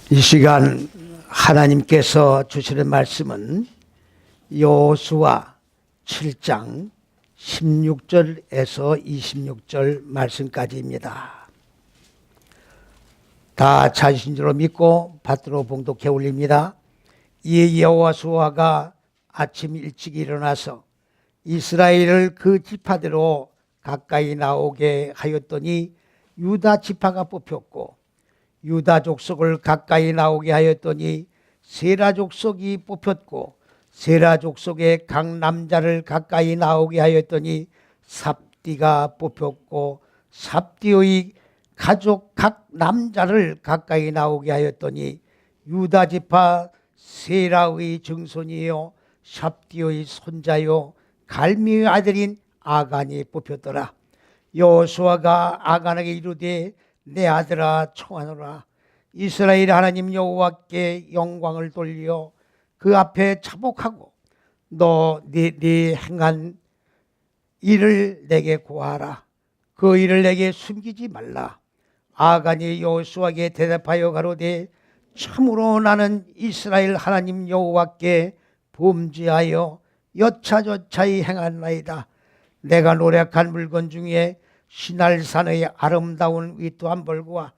이 시간 하나님께서 주시는 말씀은 여호수아 7장 16절에서 26절 말씀까지입니다. 다 찾으신 줄로 믿고 받들어 봉독해 올립니다. 이에 여호수아가 아침 일찍 일어나서 이스라엘을 그 지파대로 가까이 나오게 하였더니 유다 지파가 뽑혔고, 유다 족속을 가까이 나오게 하였더니 세라 족속이 뽑혔고, 세라 족속의 각 남자를 가까이 나오게 하였더니 삽디가 뽑혔고, 삽디의 가족 각 남자를 가까이 나오게 하였더니 유다 지파 세라의 증손이요 삽디의 손자요 갈미의 아들인 아간이 뽑혔더라. 여호수아가 아간에게 이르되 내 아들아 청하노라. 이스라엘 하나님 여호와께 영광을 돌려 그 앞에 차복하고 너 네 행한 일을 내게 고하라. 그 일을 내게 숨기지 말라. 아간이 여호수아에게 대답하여 가로되 참으로 나는 이스라엘 하나님 여호와께 범죄하여 여차저차히 행하나이다. 내가 노력한 물건 중에 시날산의 아름다운 위토 한 벌과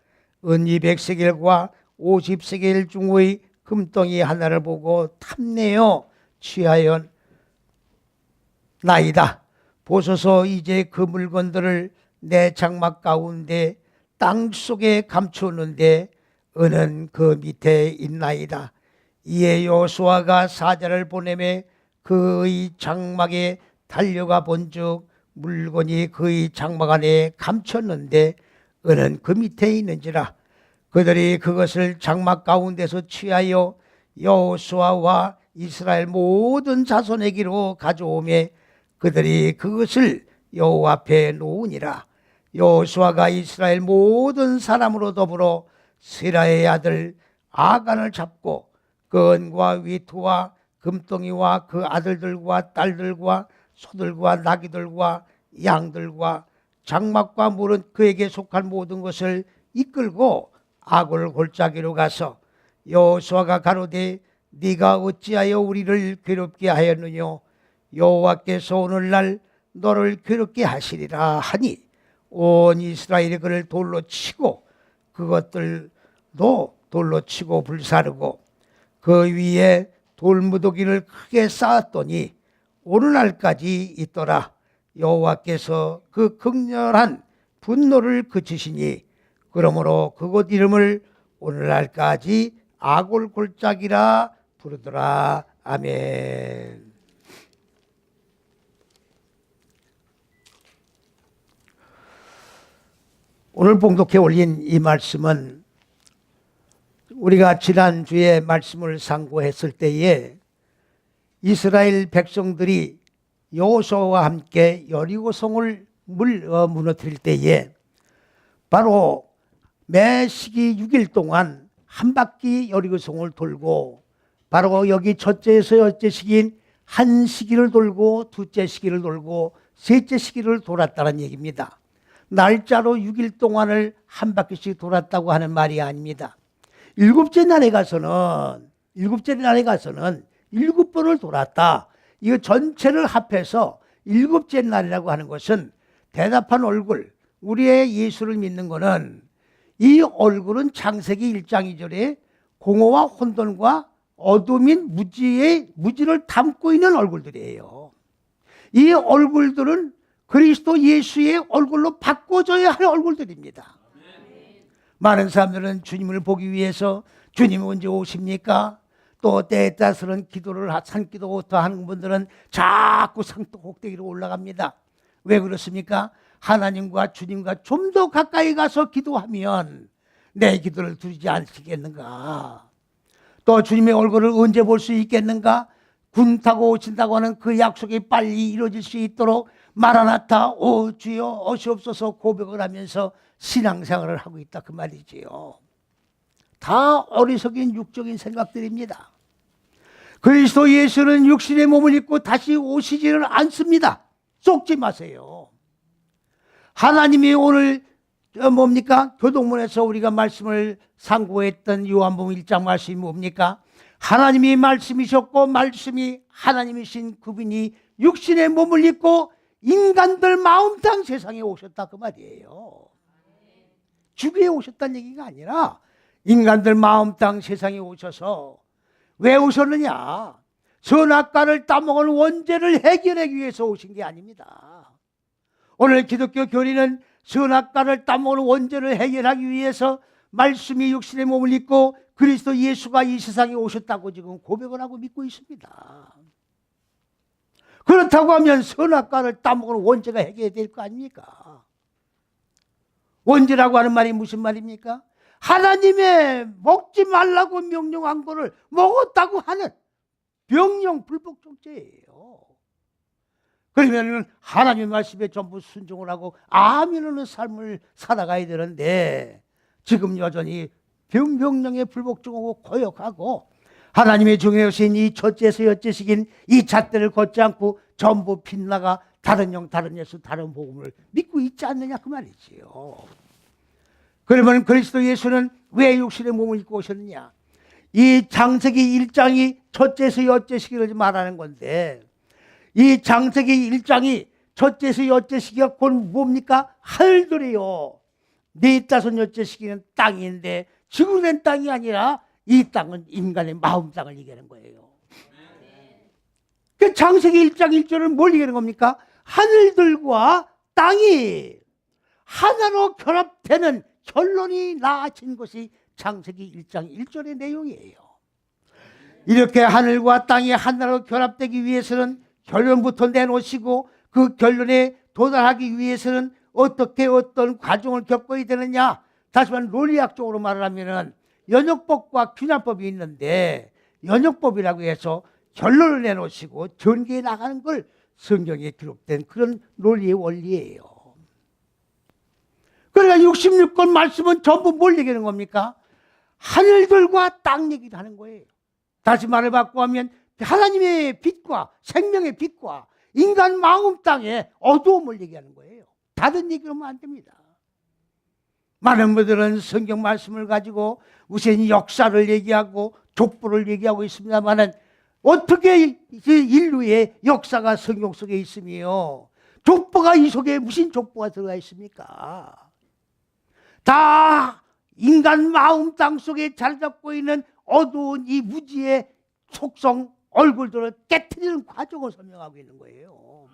은 200세겔과 50세겔 중의 금덩이 하나를 보고 탐내어 취하여 나이다. 보소서 이제 그 물건들을 내 장막 가운데 땅 속에 감추었는데 은은 그 밑에 있나이다. 이에 여호수아가 사자를 보내매 그의 장막에 달려가 본즉 물건이 그의 장막 안에 감췄는데 은은 그 밑에 있는지라. 그들이 그것을 장막 가운데서 취하여 여호수아와 이스라엘 모든 자손에게로 가져오매 그들이 그것을 여호와 앞에 놓으니라. 여호수아가 이스라엘 모든 사람으로 더불어 세라의 아들 아간을 잡고 그 은과 위토와 금덩이와 그 아들들과 딸들과 소들과 나귀들과 양들과 장막과 물은 그에게 속한 모든 것을 이끌고 아골 골짜기로 가서 여호수아가 가로되 네가 어찌하여 우리를 괴롭게 하였느냐. 여호와께서 오늘날 너를 괴롭게 하시리라 하니 온 이스라엘이 그를 돌로 치고 그것들도 돌로 치고 불사르고 그 위에 돌무더기를 크게 쌓았더니 오늘날까지 있더라. 여호와께서 그 극렬한 분노를 그치시니 그러므로 그곳 이름을 오늘날까지 아골 골짜기라 부르더라. 아멘. 오늘 봉독해 올린 이 말씀은 우리가 지난주에 말씀을 상고했을 때에 이스라엘 백성들이 여호수아와 함께 여리고성을 무너뜨릴 때에 바로 매 시기 6일 동안 한 바퀴 여리고성을 돌고 바로 여기 첫째에서 여째 시기인 한 시기를 돌고 두째 시기를 돌고 셋째 시기를 돌았다는 얘기입니다. 날짜로 6일 동안을 한 바퀴씩 돌았다고 하는 말이 아닙니다. 일곱째 날에 가서는 7번을 돌았다. 이거 전체를 합해서 일곱째 날이라고 하는 것은 대답한 얼굴, 우리의 예수를 믿는 것은 이 얼굴은 창세기 1장 2절에 공허와 혼돈과 어둠인 무지를 담고 있는 얼굴들이에요. 이 얼굴들은 그리스도 예수의 얼굴로 바꿔줘야 할 얼굴들입니다. 많은 사람들은 주님을 보기 위해서 주님 언제 오십니까? 또 때에 따라서는 기도를 산기도부터 하는 분들은 자꾸 상도 꼭대기로 올라갑니다. 왜 그렇습니까? 하나님과 주님과 좀 더 가까이 가서 기도하면 내 기도를 들으지 않으시겠는가? 또 주님의 얼굴을 언제 볼 수 있겠는가? 군 타고 오신다고 하는 그 약속이 빨리 이루어질 수 있도록 마라나타 오 주여 오시옵소서 고백을 하면서 신앙생활을 하고 있다 그 말이지요. 다 어리석인 육적인 생각들입니다. 그리스도 예수는 육신의 몸을 입고 다시 오시지를 않습니다. 속지 마세요. 하나님이 오늘 뭡니까? 교동문에서 우리가 말씀을 상고했던 요한복음 1장 말씀이 뭡니까? 하나님이 말씀이셨고 말씀이 하나님이신 그분이 육신의 몸을 입고 인간들 마음 땅 세상에 오셨다 그 말이에요. 주위에 오셨다는 얘기가 아니라 인간들 마음 땅 세상에 오셔서 왜 오셨느냐? 선악과를 따먹은 원죄를 해결하기 위해서 오신 게 아닙니다. 오늘 기독교 교리는 선악과를 따먹은 원죄를 해결하기 위해서 말씀이 육신의 몸을 입고 그리스도 예수가 이 세상에 오셨다고 지금 고백을 하고 믿고 있습니다. 그렇다고 하면 선악과를 따먹은 원죄가 해결될 거 아닙니까? 원죄라고 하는 말이 무슨 말입니까? 하나님의 먹지 말라고 명령한 거를 먹었다고 하는 명령 불복종죄예요. 그러면 하나님의 말씀에 전부 순종을 하고 아멘하는 삶을 살아가야 되는데 지금 여전히 명령에 불복종하고 거역하고 하나님의 종이오신 이 첫째에서 여째식인 이 잣대를 걷지 않고 전부 빗나가 다른 영, 다른 예수, 다른 복음을 믿고 있지 않느냐 그 말이지요. 그러면 그리스도 예수는 왜 육신의 몸을 입고 오셨느냐? 이 창세기 1장이 첫째에서 여째시기를 말하는 건데 이 창세기 1장이 첫째에서 여째시기가 곧 뭡니까? 하늘들이요. 넷다섯 여째시기는 땅인데 지구된 땅이 아니라 이 땅은 인간의 마음 땅을 얘기하는 거예요. 그 창세기 1장 1절은 뭘 얘기하는 겁니까? 하늘들과 땅이 하나로 결합되는 결론이 나아진 것이 창세기 1장 1절의 내용이에요. 이렇게 하늘과 땅이 하나로 결합되기 위해서는 결론부터 내놓으시고 그 결론에 도달하기 위해서는 어떻게 어떤 과정을 겪어야 되느냐? 다시 말해 논리학적으로 말을 하면은 연역법과 균합법이 있는데 연역법이라고 해서 결론을 내놓으시고 전개해 나가는 걸 성경에 기록된 그런 논리의 원리예요. 그러니까 66권 말씀은 전부 뭘 얘기하는 겁니까? 하늘들과 땅 얘기를 하는 거예요. 다시 말을 바꾸면 하나님의 빛과 생명의 빛과 인간 마음 땅의 어두움을 얘기하는 거예요. 다른 얘기를 하면 안 됩니다. 많은 분들은 성경 말씀을 가지고 우선 역사를 얘기하고 족보를 얘기하고 있습니다만은 어떻게 인류의 역사가 성경 속에 있으며 족보가 이 속에 무슨 족보가 들어가 있습니까? 다 인간 마음 땅 속에 자리 잡고 있는 어두운 이 무지의 속성 얼굴들을 깨트리는 과정을 설명하고 있는 거예요.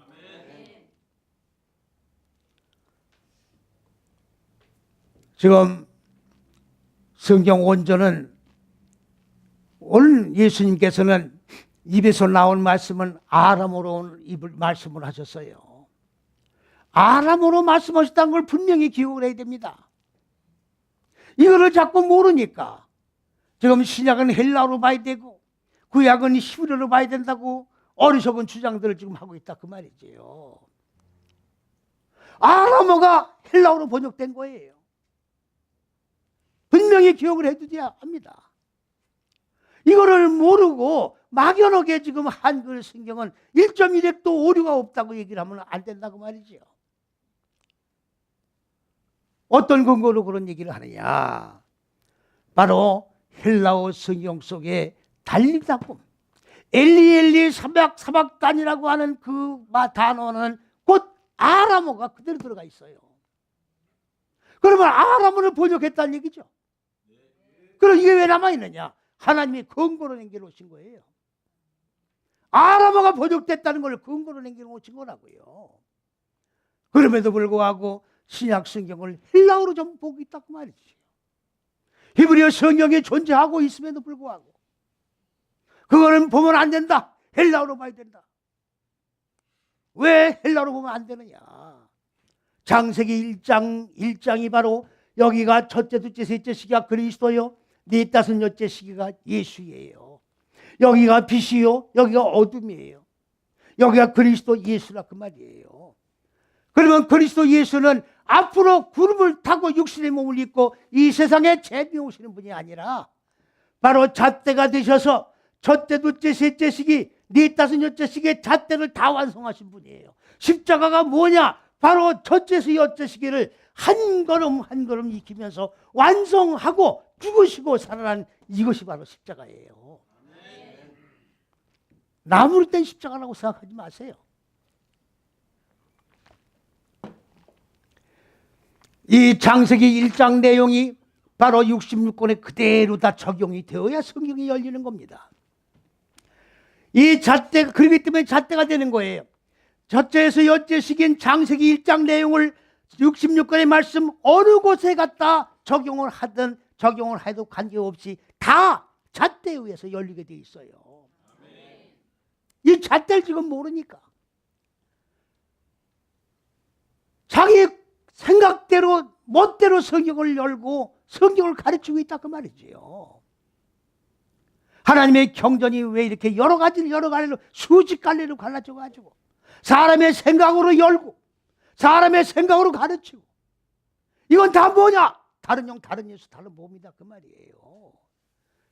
지금 성경 원전은 오늘 예수님께서는 입에서 나온 말씀은 아람어로 말씀을 하셨어요. 아람어로 말씀하셨다는 걸 분명히 기억을 해야 됩니다. 이거를 자꾸 모르니까 지금 신약은 헬라어로 봐야 되고 구약은 히브리어로 봐야 된다고 어리석은 주장들을 지금 하고 있다 그 말이지요. 아람어가 헬라어로 번역된 거예요. 분명히 기억을 해두어야 합니다. 이거를 모르고 막연하게 지금 한글 성경은 1.1핵도 오류가 없다고 얘기를 하면 안 된다고 말이죠. 어떤 근거로 그런 얘기를 하느냐? 바로 헬라어 성경 속에 달리다고 엘리엘리 사박단이라고 하는 그 단어는 곧 아람어가 그대로 들어가 있어요. 그러면 아람어를 번역했다는 얘기죠. 그럼 이게 왜 남아있느냐? 하나님이 근거로 남겨놓으신 거예요. 아람어가 번역됐다는 걸 근거로 남겨놓으신 거라고요. 그럼에도 불구하고 신약 성경을 헬라어로 전부 보고 있다고 말이지. 히브리어 성경이 존재하고 있음에도 불구하고 그거는 보면 안 된다. 헬라어로 봐야 된다. 왜 헬라어로 보면 안 되느냐? 창세기 1장이 바로 여기가 첫째, 둘째, 셋째 시기가 그리스도요, 넷다섯 여째 시기가 예수예요. 여기가 빛이요, 여기가 어둠이에요. 여기가 그리스도 예수라 그 말이에요. 그러면 그리스도 예수는 앞으로 구름을 타고 육신의 몸을 입고 이 세상에 재미에 오시는 분이 아니라 바로 잣대가 되셔서 첫째, 둘째, 셋째 시기, 넷다섯 여째 시기의 잣대를 다 완성하신 분이에요. 십자가가 뭐냐? 바로 첫째에서 여째 시기를 한 걸음 한 걸음 익히면서 완성하고 죽으시고 살아난 이것이 바로 십자가예요. 나무를 뗀 십자가라고 생각하지 마세요. 이 창세기 1장 내용이 바로 66권에 그대로 다 적용이 되어야 성경이 열리는 겁니다. 이 잣대, 그렇기 때문에 잣대가 되는 거예요. 첫째에서 여째 시기인 창세기 1장 내용을 66권의 말씀 어느 곳에 갖다 적용을 하든 적용을 해도 관계없이 다 잣대에 의해서 열리게 돼 있어요. 이 잣대를 지금 모르니까 자기 생각대로 멋대로 성경을 열고 성경을 가르치고 있다 그 말이지요. 하나님의 경전이 왜 이렇게 여러 갈래로 수십 갈래로 갈라져 가지고 사람의 생각으로 열고 사람의 생각으로 가르치고 이건 다 뭐냐? 다른 영, 다른 예수, 다른 몸이다 그 말이에요.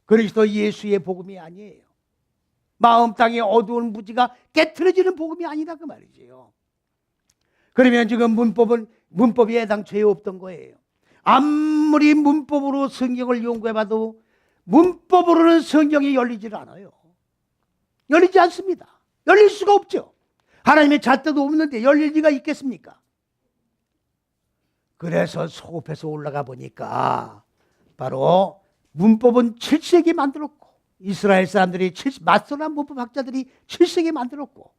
그리스도 예수의 복음이 아니에요. 마음 땅에 어두운 무지가 깨트려지는 복음이 아니다 그 말이지요. 그러면 지금 문법이 애당초에 없던 거예요. 아무리 문법으로 성경을 연구해봐도 문법으로는 성경이 열리질 않아요. 열리지 않습니다. 열릴 수가 없죠. 하나님의 잣대도 없는데 열릴 리가 있겠습니까? 그래서 소급해서 올라가 보니까 바로 문법은 7세기 만들었고 이스라엘 사람들이 맞선한 문법학자들이 7세기 만들었고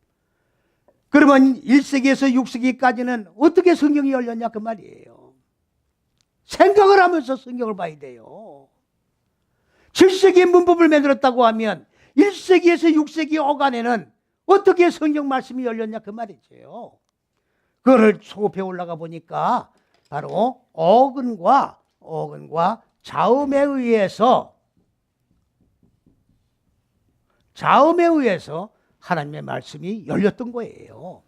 그러면 1세기에서 6세기까지는 어떻게 성경이 열렸냐 그 말이에요. 생각을 하면서 성경을 봐야 돼요. 7세기의 문법을 만들었다고 하면 1세기에서 6세기 어간에는 어떻게 성경 말씀이 열렸냐 그 말이죠. 그거를 소급해 올라가 보니까 바로 어근과 자음에 의해서 하나님의 말씀이 열렸던 거예요.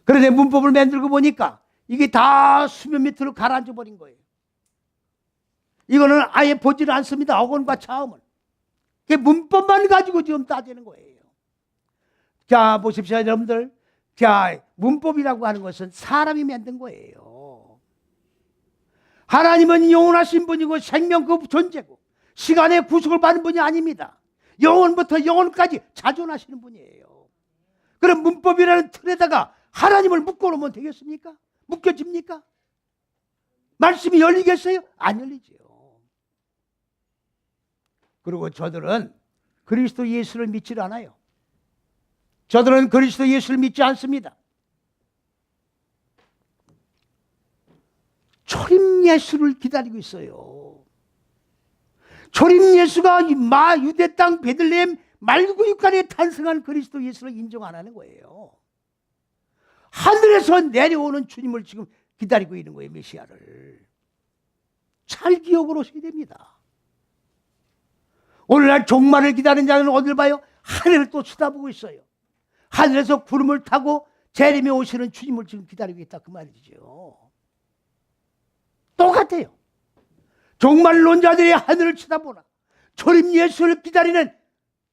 그런데 문법을 만들고 보니까 이게 다 수면 밑으로 가라앉아 버린 거예요. 이거는 아예 보지를 않습니다. 어근과 자음은. 문법만 가지고 지금 따지는 거예요. 자, 보십시오, 여러분들. 자, 문법이라고 하는 것은 사람이 만든 거예요. 하나님은 영원하신 분이고 생명 그 존재고 시간의 구속을 받는 분이 아닙니다. 영원부터 영원까지 자존하시는 분이에요. 그럼 문법이라는 틀에다가 하나님을 묶어놓으면 되겠습니까? 묶여집니까? 말씀이 열리겠어요? 안 열리죠. 그리고 저들은 그리스도 예수를 믿지 않아요. 저들은 그리스도 예수를 믿지 않습니다. 초림 예수를 기다리고 있어요. 초림 예수가 유대 땅 베들레헴 말구육간에 탄생한 그리스도 예수를 인정 안 하는 거예요. 하늘에서 내려오는 주님을 지금 기다리고 있는 거예요. 메시아를. 잘 기억을 하셔야 됩니다. 오늘날 종말을 기다리는 자는 어딜 봐요? 하늘을 또 쳐다보고 있어요. 하늘에서 구름을 타고 재림에 오시는 주님을 지금 기다리고 있다 그 말이죠. 똑같아요. 종말론자들이 하늘을 쳐다보나 초림 예수를 기다리는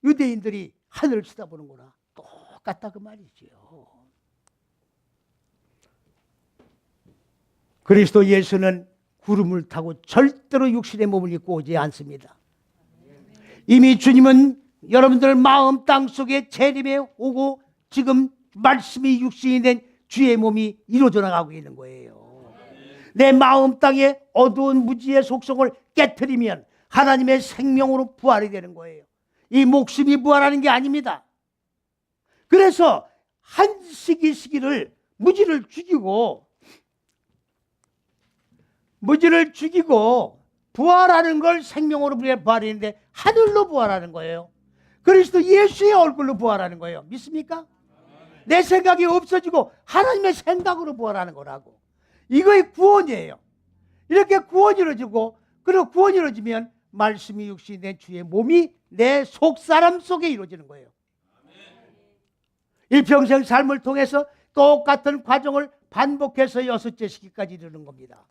유대인들이 하늘을 쳐다보는 거나 똑같다 그 말이죠. 그리스도 예수는 구름을 타고 절대로 육신의 몸을 입고 오지 않습니다. 이미 주님은 여러분들 마음 땅 속에 재림에 오고 지금 말씀이 육신이 된 주의 몸이 이루어져 나가고 있는 거예요. 내 마음 땅에 어두운 무지의 속성을 깨트리면 하나님의 생명으로 부활이 되는 거예요. 이 목숨이 부활하는 게 아닙니다. 그래서 한 시기를 무지를 죽이고 부활하는 걸 생명으로 부활하는데 하늘로 부활하는 거예요. 그리스도 예수의 얼굴로 부활하는 거예요. 믿습니까? 내 생각이 없어지고 하나님의 생각으로 부활하는 거라고. 이거의 구원이에요. 이렇게 구원이 이루어지고 그리고 구원이 이루어지면 말씀이 육신이 된 주의 몸이 내 속사람 속에 이루어지는 거예요. 일평생 삶을 통해서 똑같은 과정을 반복해서 6째 시기까지 이루는 겁니다.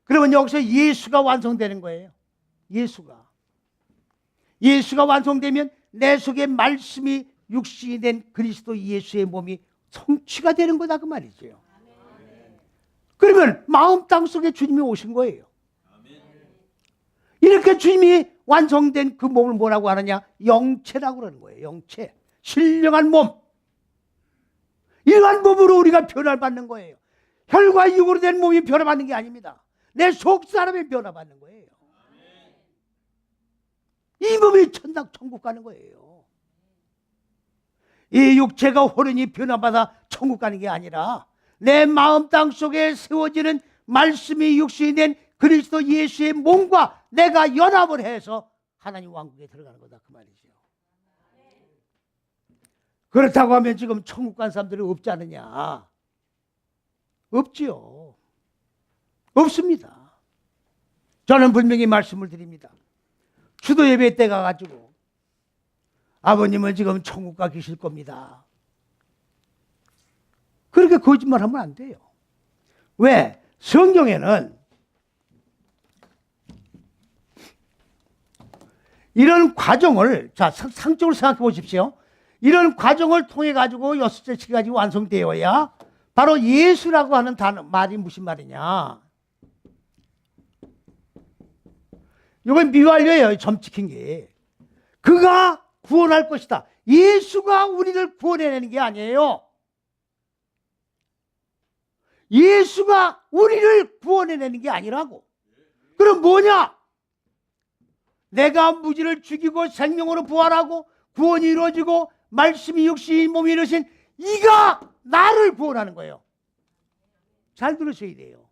그러면 여기서 예수가 완성되는 거예요. 예수가 완성되면 내 속에 말씀이 육신이 된 그리스도 예수의 몸이 성취가 되는 거다 그 말이죠. 그러면 마음 땅속에 주님이 오신 거예요. 이렇게 주님이 완성된 그 몸을 뭐라고 하느냐? 영체라고 그러는 거예요. 영체. 신령한 몸. 이러한 몸으로 우리가 변화를 받는 거예요. 혈과 육으로 된 몸이 변화받는 게 아닙니다. 내 속 사람이 변화받는 거예요. 이 몸이 천국 가는 거예요. 이 육체가 호련히 변화받아 천국 가는 게 아니라 내 마음 땅속에 세워지는 말씀이 육신이 된 그리스도 예수의 몸과 내가 연합을 해서 하나님 왕국에 들어가는 거다 그 말이죠. 그렇다고 하면 지금 천국 간 사람들이 없지 않느냐? 없지요. 없습니다. 저는 분명히 말씀을 드립니다. 주도 예배 때 가가지고 아버님은 지금 천국 가 계실 겁니다. 그렇게 거짓말하면 안 돼요. 왜? 성경에는 이런 과정을, 자, 상적으로 생각해 보십시오. 이런 과정을 통해 가지고 6째 가지고 완성되어야 바로 예수라고 하는 말이 무슨 말이냐? 이건 미완료예요. 점 찍힌 게. 그가 구원할 것이다. 예수가 우리를 구원해내는 게 아니에요. 예수가 우리를 구원해내는 게 아니라고. 그럼 뭐냐? 내가 무지를 죽이고 생명으로 부활하고 구원이 이루어지고 말씀이 육신이 몸이 이루신 이가 나를 구원하는 거예요. 잘 들으셔야 돼요.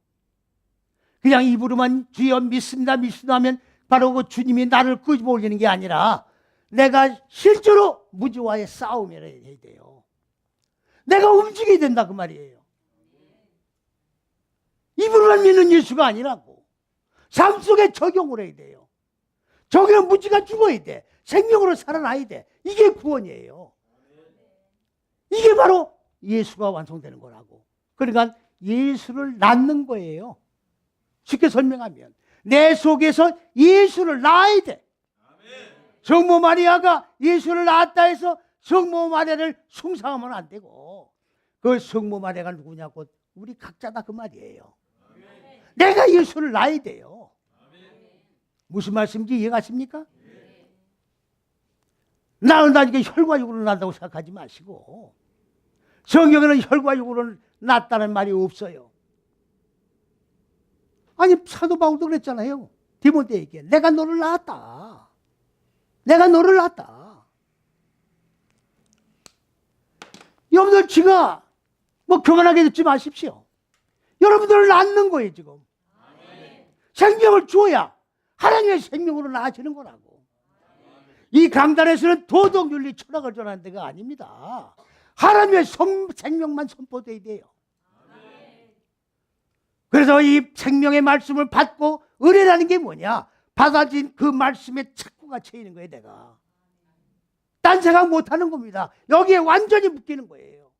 그냥 입으로만 주여 믿습니다 하면 바로 그 주님이 나를 끄집어 올리는 게 아니라 내가 실제로 무지와의 싸움을 해야 돼요. 내가 움직여야 된다 그 말이에요. 입으로만 믿는 예수가 아니라고. 삶 속에 적용을 해야 돼요. 적용은 무지가 죽어야 돼. 생명으로 살아나야 돼. 이게 구원이에요. 이게 바로 예수가 완성되는 거라고. 그러니까 예수를 낳는 거예요. 쉽게 설명하면 내 속에서 예수를 낳아야 돼. 성모 마리아가 예수를 낳았다 해서 성모 마리아를 숭상하면 안 되고 그 성모 마리아가 누구냐고 우리 각자다 그 말이에요. 내가 예수를 낳아야 돼요. 무슨 말씀인지 이해가십니까? 나는 나중에 혈과 육으로 낳는다고 생각하지 마시고 성경에는 혈과 육으로 낳았다는 말이 없어요. 아니 사도 바울도 그랬잖아요. 디모데에게 내가 너를 낳았다. 내가 너를 낳았다. 여러분들 지가 뭐 교만하게 듣지 마십시오. 여러분들을 낳는 거예요 지금. 생명을 줘야 하나님의 생명으로 나아지는 거라고. 이 강단에서는 도덕윤리 철학을 전하는 데가 아닙니다. 하나님의 생명만 선포돼야 돼요. 그래서 이 생명의 말씀을 받고 은혜라는 게 뭐냐? 받아진 그 말씀에 착고 갇혀 있는 거예요 내가. 딴 생각 못하는 겁니다. 여기에 완전히 묶이는 거예요.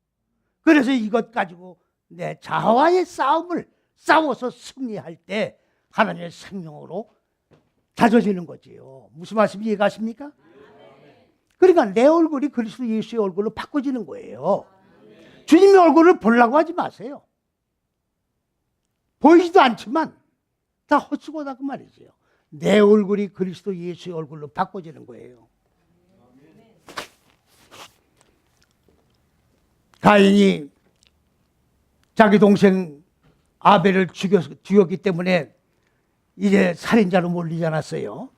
그래서 이것 가지고 내 자아와의 싸움을 싸워서 승리할 때 하나님의 생명으로 다져지는 거지요. 무슨 말씀인지 이해가십니까? 그러니까 내 얼굴이 그리스도 예수의 얼굴로 바꿔지는 거예요. 주님의 얼굴을 보려고 하지 마세요. 보이지도 않지만 다 헛수고다 그 말이죠. 내 얼굴이 그리스도 예수의 얼굴로 바꿔지는 거예요. 가인이 자기 동생 아벨을 죽였기 때문에 이제 살인자로 몰리지 않았어요.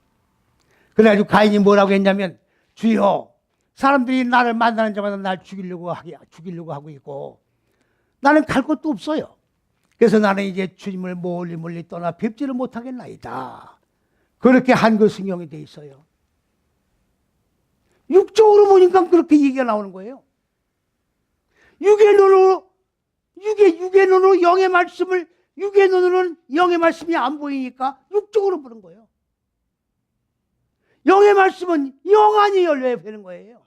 그래가지고 가인이 뭐라고 했냐면 주여 사람들이 나를 만나는 자마다 날 죽이려고 하고 있고 나는 갈 곳도 없어요. 그래서 나는 이제 주님을 멀리 떠나 뵙지를 못하겠나이다. 그렇게 한글성경이 돼 있어요. 육적으로 보니까 그렇게 얘기가 나오는 거예요. 육의 눈으로 영의 말씀을 육의 눈으로는 영의 말씀이 안 보이니까 육적으로 보는 거예요. 영의 말씀은 영안이 열려야 되는 거예요.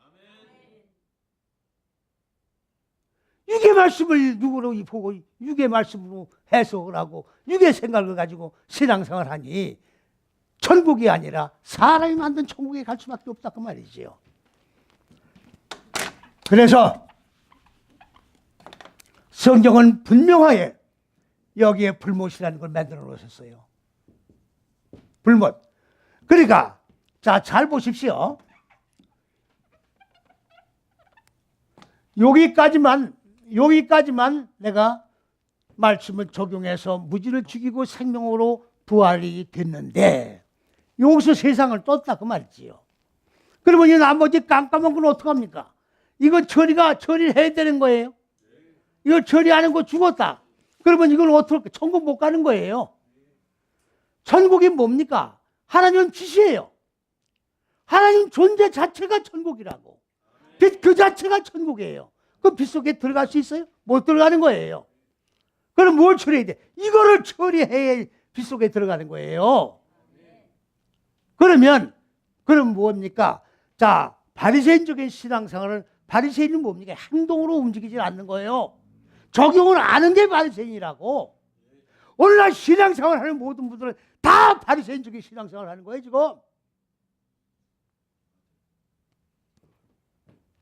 육의 말씀을 육으로 보고 육의 말씀으로 해석을 하고 육의 생각을 가지고 신앙생활을 하니 천국이 아니라 사람이 만든 천국에 갈 수밖에 없다 그 말이지요. 그래서 성경은 분명하게 여기에 불못이라는 걸 만들어 놓으셨어요. 불못. 그러니까 자, 잘 보십시오. 여기까지만 내가 말씀을 적용해서 무지를 죽이고 생명으로 부활이 됐는데 여기서 세상을 떴다 그 말이지요. 그러면 이 나머지 깜깜한 건 어떡합니까? 이거 처리를 해야 되는 거예요. 이거 처리하는 거 죽었다. 그러면 이걸 어떻게 천국 못 가는 거예요. 천국이 뭡니까? 하나님은 빛이에요. 하나님 존재 자체가 천국이라고. 빛 그 자체가 천국이에요. 그 빛 속에 들어갈 수 있어요? 못 들어가는 거예요. 그럼 뭘 처리해야 돼? 이거를 처리해야 빛 속에 들어가는 거예요. 그럼 뭡니까? 자, 바리새인적인 신앙생활은 바리새인은 뭡니까? 행동으로 움직이지 않는 거예요. 적용을 아는 게 바리새인이라고. 오늘날 신앙생활 하는 모든 분들은 다 바리새인적인 신앙생활 하는 거예요, 지금.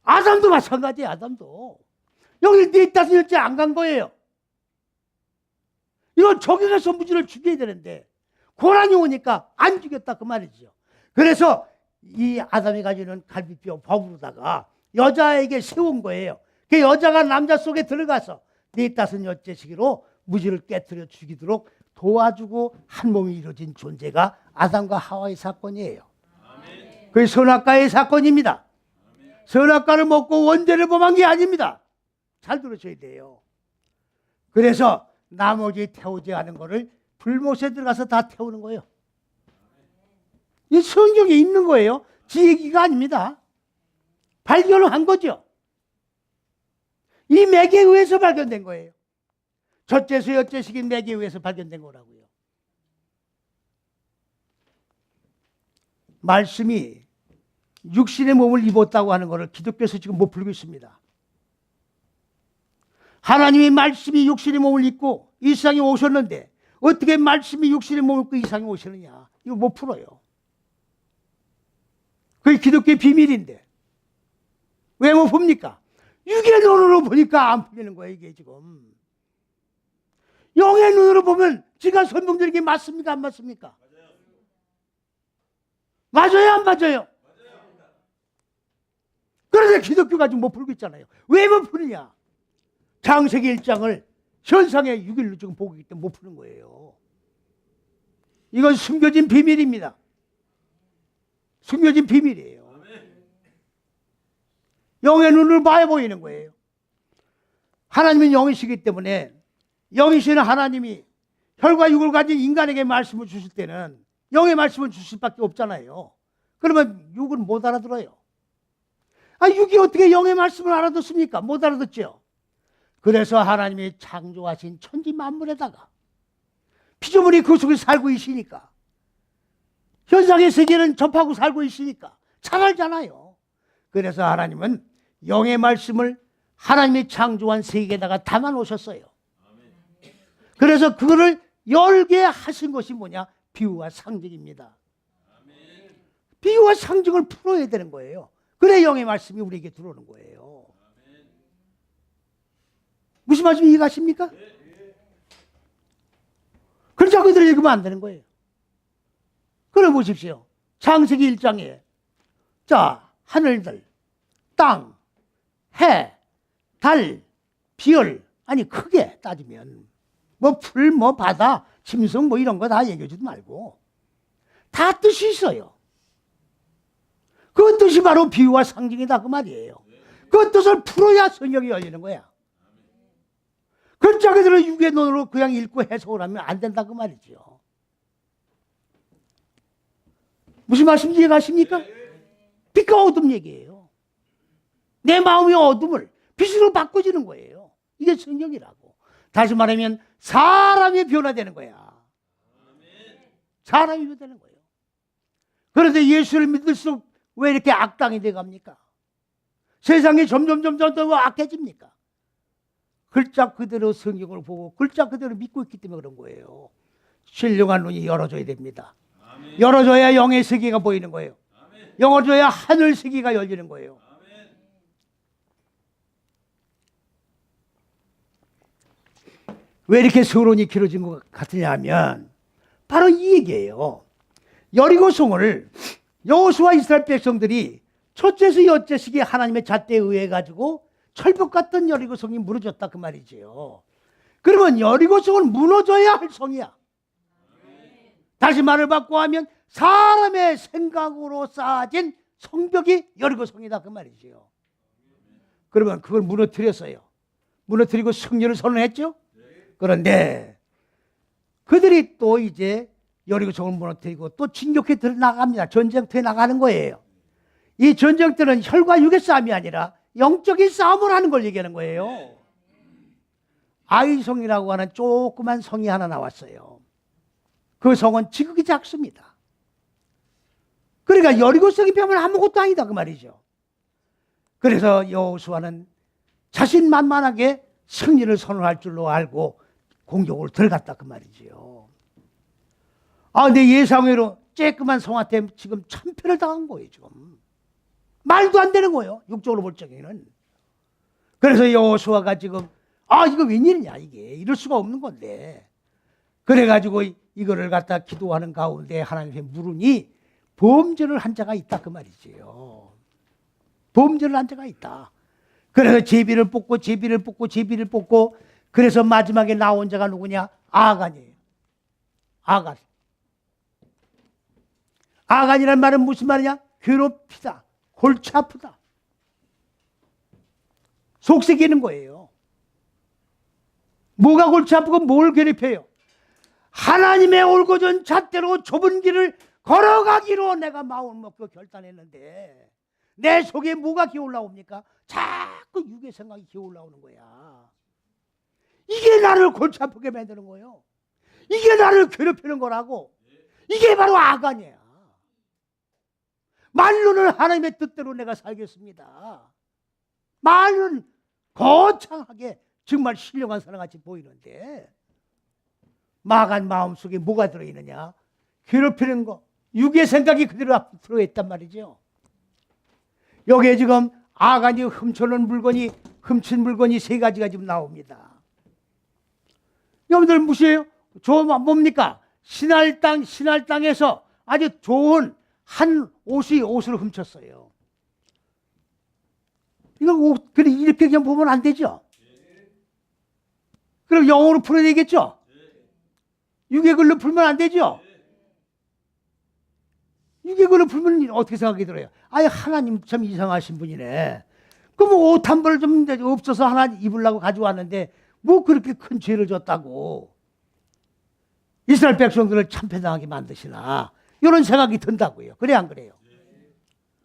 아담도 마찬가지예요, 아담도. 여기 네 다섯 일째 안 간 거예요. 이건 적용해서 무지를 죽여야 되는데 고난이 오니까 안 죽였다 그 말이죠. 그래서 이 아담이 가지는 갈비뼈 법으로다가 여자에게 세운 거예요. 그 여자가 남자 속에 들어가서 네 다섯 여째 시기로 무지를 깨뜨려 죽이도록 도와주고 한 몸이 이루어진 존재가 아담과 하와의 사건이에요. 그게 선악과의 사건입니다. 선악과를 먹고 원죄를 범한 게 아닙니다. 잘 들으셔야 돼요. 그래서 나머지 태우지 않은 거를 불못에 들어가서 다 태우는 거예요. 이 성경에 있는 거예요. 지 얘기가 아닙니다. 발견을 한 거죠. 이 맥에 의해서 발견된 거예요. 첫째수 여째식이 맥에 의해서 발견된 거라고요. 말씀이 육신의 몸을 입었다고 하는 것을 기독교에서 지금 못 풀고 있습니다. 하나님의 말씀이 육신의 몸을 입고 이 세상에 오셨는데 어떻게 말씀이 육신의 몸을 입고 이 세상에 오시느냐. 이거 못 풀어요. 그게 기독교의 비밀인데 왜 못 풉니까? 육의 눈으로 보니까 안 풀리는 거예요. 이게 지금 영의 눈으로 보면 제가 설명드린 게 맞습니까? 안 맞습니까? 맞아요? 안 맞아요? 그런데 기독교가 지금 못 풀고 있잖아요. 왜 못 푸느냐? 창세기 1장을 현상의 6일로 지금 보고 있기 때문에 못 푸는 거예요. 이건 숨겨진 비밀입니다. 숨겨진 비밀이에요. 영의 눈을 봐야 보이는 거예요. 하나님은 영이시기 때문에 영이시는 하나님이 혈과 육을 가진 인간에게 말씀을 주실 때는 영의 말씀을 주실 수밖에 없잖아요. 그러면 육은 못 알아들어요. 육이 어떻게 영의 말씀을 알아듣습니까? 못 알아듣죠. 그래서 하나님이 창조하신 천지 만물에다가 피조물이 그 속에 살고 있으니까 현상의 세계는 접하고 살고 있으니까 잘 알잖아요. 그래서 하나님은 영의 말씀을 하나님이 창조한 세계에다가 담아 놓으셨어요. 그래서 그거를 열게 하신 것이 뭐냐? 비유와 상징입니다. 비유와 상징을 풀어야 되는 거예요. 그래 영의 말씀이 우리에게 들어오는 거예요. 무슨 말씀 이해가십니까? 그렇지 않고 그대로 읽으면 안 되는 거예요. 그래 보십시오. 창세기 1장에 자 하늘들, 땅, 해, 달, 비열 아니 크게 따지면 뭐 풀, 뭐 바다, 짐승 뭐 이런 거 다 얘기하지도 말고 다 뜻이 있어요. 그 뜻이 바로 비유와 상징이다 그 말이에요. 그 뜻을 풀어야 성경이 열리는 거야. 글자 그대로 육의 눈으로 그냥 읽고 해석을 하면 안 된다 그 말이죠. 무슨 말씀인지 이해가십니까? 빛과 어둠 얘기예요. 내 마음의 어둠을 빛으로 바꿔주는 거예요. 이게 성경이라고. 다시 말하면 사람이 변화되는 거야. 사람이 변화되는 거예요. 그런데 예수를 믿을수록 왜 이렇게 악당이 돼갑니까? 세상이 점점 더 악해집니까? 글자 그대로 성경을 보고 글자 그대로 믿고 있기 때문에 그런 거예요. 신령한 눈이 열어줘야 됩니다. 아멘. 열어줘야 영의 세계가 보이는 거예요. 아멘. 열어줘야 하늘 세계가 열리는 거예요. 아멘. 왜 이렇게 서론이 길어진 것 같으냐 하면 바로 이 얘기예요. 여리고성을 여호수아 이스라엘 백성들이 첫째서 여째식이 하나님의 잣대에 의해 가지고 철벽 같던 여리고성이 무너졌다 그 말이지요. 그러면 여리고성은 무너져야 할 성이야. 다시 말을 바꾸면 사람의 생각으로 쌓아진 성벽이 여리고성이다 그 말이지요. 그러면 그걸 무너뜨렸어요. 무너뜨리고 승리를 선언했죠. 그런데 그들이 또 이제 여리고성을 무너뜨리고 또 진격해 나갑니다. 전쟁터에 나가는 거예요. 이 전쟁터는 혈과 육의 싸움이 아니라 영적인 싸움을 하는 걸 얘기하는 거예요. 아이성이라고 하는 조그만 성이 하나 나왔어요. 그 성은 지극히 작습니다. 그러니까 여리고성이 펴면 아무것도 아니다 그 말이죠. 그래서 여호수아는 자신만만하게 승리를 선언할 줄로 알고 공격으로 들어갔다 그 말이지요. 근데 예상외로 쬐끄만 성한테 지금 참패를 당한 거예요. 지금 말도 안 되는 거예요. 육적으로 볼 적에는. 그래서 여호수아가 지금 이거 웬일이냐 이게 이럴 수가 없는 건데 그래가지고 이거를 갖다 기도하는 가운데 하나님께 물으니 범죄를 한 자가 있다 그 말이지요. 범죄를 한 자가 있다. 그래서 제비를 뽑고 그래서 마지막에 나온 자가 누구냐? 아간이에요. 아간이란 말은 무슨 말이냐? 괴롭히다, 골치 아프다, 속삭이는 거예요. 뭐가 골치 아프고 뭘 괴롭혀요? 하나님의 올고전 잣대로 좁은 길을 걸어가기로 내가 마음 먹고 결단했는데 내 속에 뭐가 기어올라옵니까? 자꾸 육의 생각이 기어올라오는 거야. 이게 나를 골치 아프게 만드는 거예요. 이게 나를 괴롭히는 거라고. 이게 바로 아간이야. 말로는 하나님의 뜻대로 내가 살겠습니다. 말은 거창하게 정말 신령한 사람같이 보이는데 마간 마음속에 뭐가 들어있느냐? 괴롭히는 거, 육의 생각이 그대로 들어있단 말이죠. 여기에 지금 아간이 훔친 물건이 세 가지가 지금 나옵니다. 여러분들 무시해요? 뭡니까? 신할 땅에서 아주 좋은 한 옷을 훔쳤어요. 이거 그래 이렇게 그냥 보면 안 되죠? 그럼 영어로 풀어야 되겠죠? 육의 글로 풀면 안 되죠? 육의 글로 풀면 어떻게 생각이 들어요? 하나님 참 이상하신 분이네. 그럼 옷 한 벌 좀 없어서 하나 입으려고 가져왔는데 뭐 그렇게 큰 죄를 졌다고 이스라엘 백성들을 참패당하게 만드시나 이런 생각이 든다고요. 그래 안 그래요?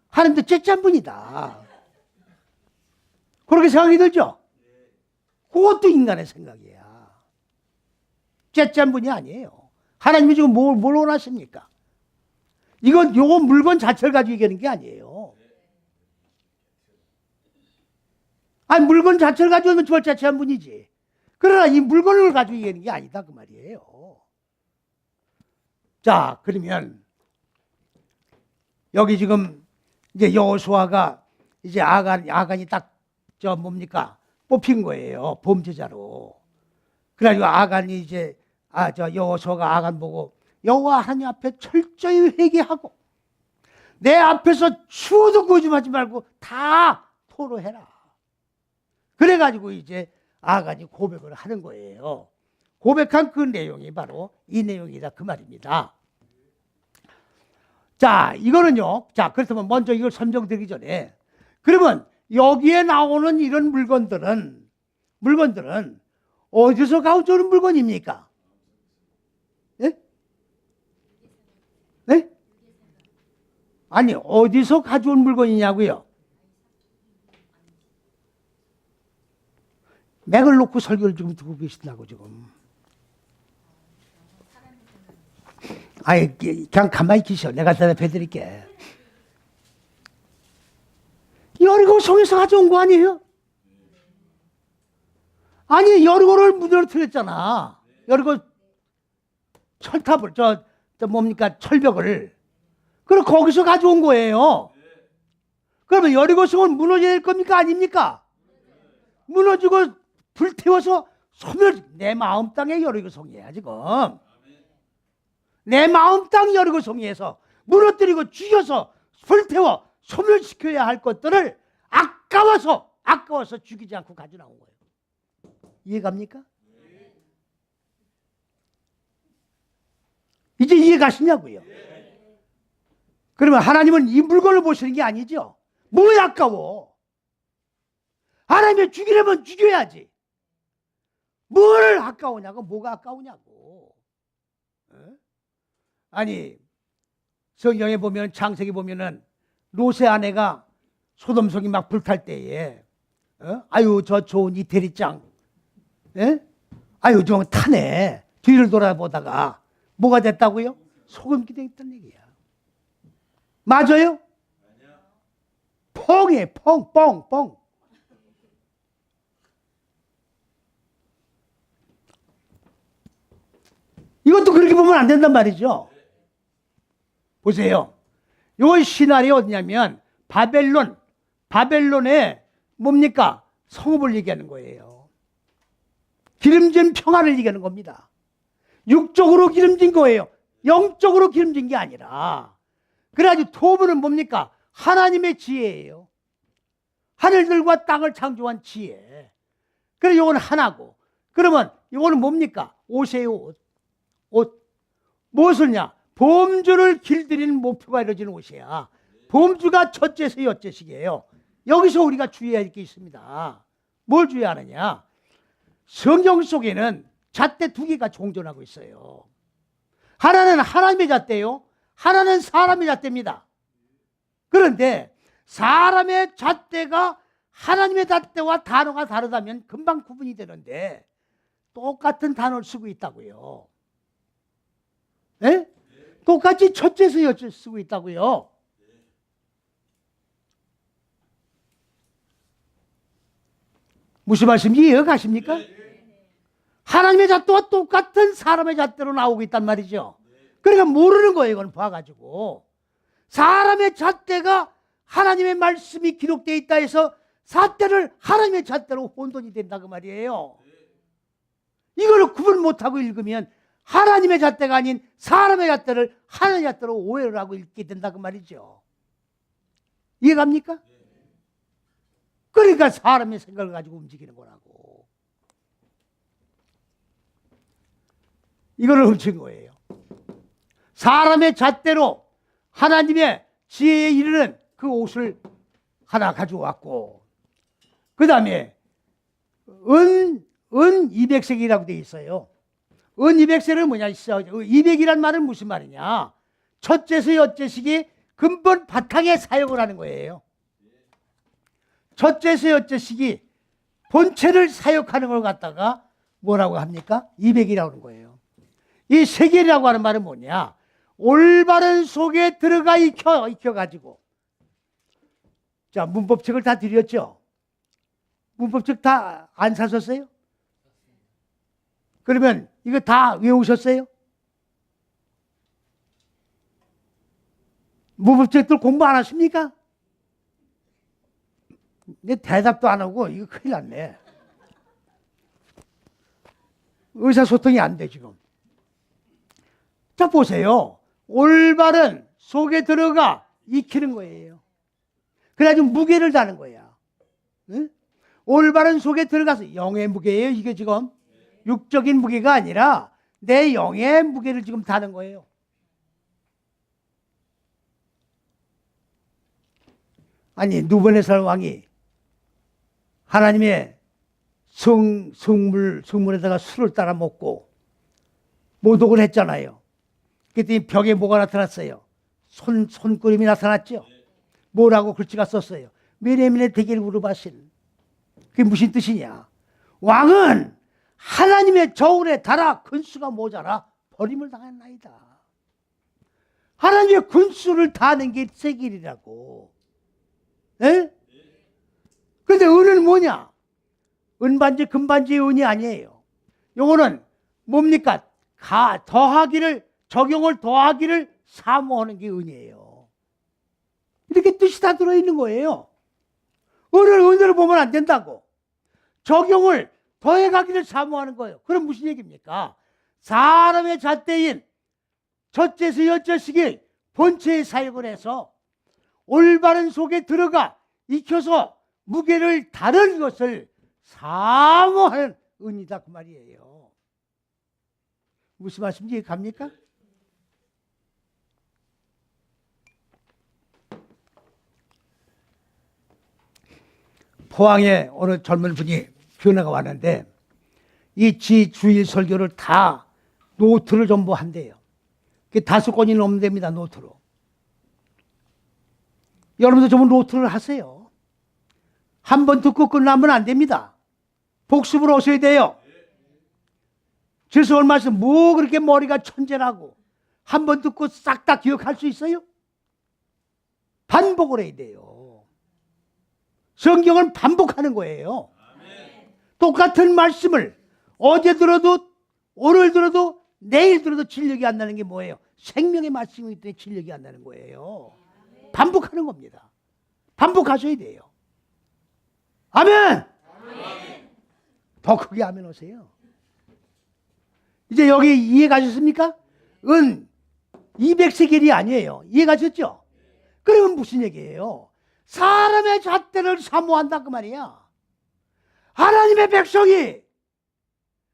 하나님도 째짠 분이다. 그렇게 생각이 들죠? 그것도 인간의 생각이야. 째짠 분이 아니에요. 하나님이 지금 뭘 원하십니까? 요거 물건 자체를 가지고 얘기하는 게 아니에요. 물건 자체를 가지고 있는 절 자체한 분이지. 그러나 이 물건을 가지고 얘기하는 게 아니다 그 말이에요. 자, 그러면 여기 지금 이제 여호수아가 이제 아간이 딱 뭡니까? 뽑힌 거예요. 범죄자로. 그래가지고 아간이 이제 여호수아가 아간 보고 여호와 하나님 앞에 철저히 회개하고 내 앞에서 추워도 거짓말하지 말고 다 토로해라. 그래가지고 이제 아간이 고백을 하는 거예요. 고백한 그 내용이 바로 이 내용이다 그 말입니다. 자, 이거는요. 자, 그렇다면 먼저 이걸 설명드리기 전에 그러면 여기에 나오는 이런 물건들은 어디서 가져오는 물건입니까? 네? 네? 아니, 어디서 가져온 물건이냐고요? 맥을 놓고 설교를 지금 듣고 계신다고 지금. 그냥 가만히 계셔. 내가 대답해 드릴게. 여리고성에서 가져온 거 아니에요? 아니, 여리고를 무너뜨렸잖아. 여리고 철탑을, 뭡니까? 철벽을. 그럼 거기서 가져온 거예요. 그러면 여리고성은 무너져야 될 겁니까? 아닙니까? 무너지고 불태워서 내 마음 땅에 여리고 송이야 지금. 내 마음 땅 여리고 송이에서 무너뜨리고 죽여서 불태워 소멸시켜야 할 것들을 아까워서 죽이지 않고 가져 나온 거예요. 이해갑니까? 이제 이해가시냐고요? 그러면 하나님은 이 물건을 보시는 게 아니죠. 뭐에 아까워? 하나님이 죽이려면 죽여야지. 뭘 아까우냐고, 뭐가 아까우냐고. 아니, 성경에 보면, 창세기 보면은 롯의 아내가 소돔성이 막 불탈 때에, 아유, 저 좋은 이태리짱, 아유, 좀 타네. 뒤를 돌아보다가 뭐가 됐다고요? 소금기 됐다는 얘기야. 맞아요? 펑이에요, 펑. 이것도 그렇게 보면 안 된단 말이죠. 보세요. 요 시나리오 어디냐면 바벨론에 뭡니까? 성읍을 얘기하는 거예요. 기름진 평화를 얘기하는 겁니다. 육적으로 기름진 거예요. 영적으로 기름진 게 아니라. 그래가지고 토브는 뭡니까? 하나님의 지혜예요. 하늘들과 땅을 창조한 지혜. 그래 요건 하나고. 그러면 요거는 뭡니까? 옷이에요. 옷. 무엇을냐? 범주를 길들이는 목표가 이루어지는 옷이야. 범주가 첫째에서 여째식이에요. 여기서 우리가 주의해야 할 게 있습니다. 뭘 주의하느냐? 성경 속에는 잣대 두 개가 공존하고 있어요. 하나는 하나님의 잣대요. 하나는 사람의 잣대입니다. 그런데 사람의 잣대가 하나님의 잣대와 단어가 다르다면 금방 구분이 되는데 똑같은 단어를 쓰고 있다고요. 네? 똑같이 첫째에서 여째 쓰고 있다고요. 무슨 말씀인지 이해가십니까? 하나님의 잣대와 똑같은 사람의 잣대로 나오고 있단 말이죠. 그러니까 모르는 거예요. 이건 봐가지고. 사람의 잣대가 하나님의 말씀이 기록되어 있다 해서 잣대를 하나님의 잣대로 혼돈이 된다 그 말이에요. 이걸 구분 못하고 읽으면 하나님의 잣대가 아닌 사람의 잣대를 하나님의 잣대로 오해를 하고 읽게 된다 그 말이죠. 이해갑니까? 그러니까 사람의 생각을 가지고 움직이는 거라고. 이거를 훔친 거예요. 사람의 잣대로 하나님의 지혜에 이르는 그 옷을 하나 가져왔고, 그 다음에 은 200색이라고 되어 있어요. 은 200색은 뭐냐? 200이란 말은 무슨 말이냐? 첫째서 여째식이 근본 바탕에 사용을 하는 거예요. 첫째서 여째식이 본체를 사역하는 걸 갖다가 뭐라고 합니까? 200이라고 하는 거예요. 이 세계라고 하는 말은 뭐냐? 올바른 속에 들어가 익혀가지고. 자, 문법책을 다 드렸죠? 문법책 다 안 사셨어요? 그러면 이거 다 외우셨어요? 문법책들 공부 안 하십니까? 내 대답도 안 하고 이거 큰일 났네. 의사소통이 안 돼 지금. 자 보세요. 올바른 속에 들어가 익히는 거예요. 그래가지고 무게를 다는 거야. 응? 올바른 속에 들어가서 영의 무게예요. 이게 지금 육적인 무게가 아니라 내 영의 무게를 지금 다는 거예요. 아니 누부갓네살 왕이 하나님의 성물에다가 술을 따라 먹고 모독을 했잖아요. 그랬더니 벽에 뭐가 나타났어요? 손그림이 나타났죠. 뭐라고 글씨가 썼어요? 메레민의 대기를 우르바신. 그게 무슨 뜻이냐? 왕은 하나님의 저울에 달아 근수가 모자라 버림을 당했나이다. 하나님의 근수를 다하는 게 세길이라고. 예? 그런데 은은 뭐냐? 은반지 금반지의 은이 아니에요. 요거는 뭡니까? 적용을 더하기를 사모하는 게 은이에요. 이렇게 뜻이 다 들어있는 거예요. 은을 보면 안 된다고. 적용을 더해가기를 사모하는 거예요. 그럼 무슨 얘기입니까? 사람의 잣대인 첫째에서 여섯식이 본체의 사역을 해서 올바른 속에 들어가 익혀서 무게를 다른 것을 사모하는 은이다 그 말이에요. 무슨 말씀인지 갑니까? 포항에 어느 젊은 분이 변화가 왔는데 이 주일 설교를 다 노트를 전부 한대요. 그게 5권이 넘는답니다. 노트로. 여러분도 전부 노트를 하세요. 한 번 듣고 끝나면 안 됩니다. 복습을 하셔야 돼요. 그래서 말씀 뭐 그렇게 머리가 천재라고 한 번 듣고 싹 다 기억할 수 있어요? 반복을 해야 돼요. 성경은 반복하는 거예요. 똑같은 말씀을 어제 들어도 오늘 들어도 내일 들어도 진력이 안 나는 게 뭐예요? 생명의 말씀이기 때문에 진력이 안 나는 거예요. 반복하는 겁니다. 반복하셔야 돼요. 아멘! 더 크게 아멘 하세요. 이제 여기 이해 가셨습니까? 은 200세겔이 아니에요. 이해 가셨죠? 그러면 무슨 얘기예요? 사람의 잣대를 사모한다 그 말이야. 하나님의 백성이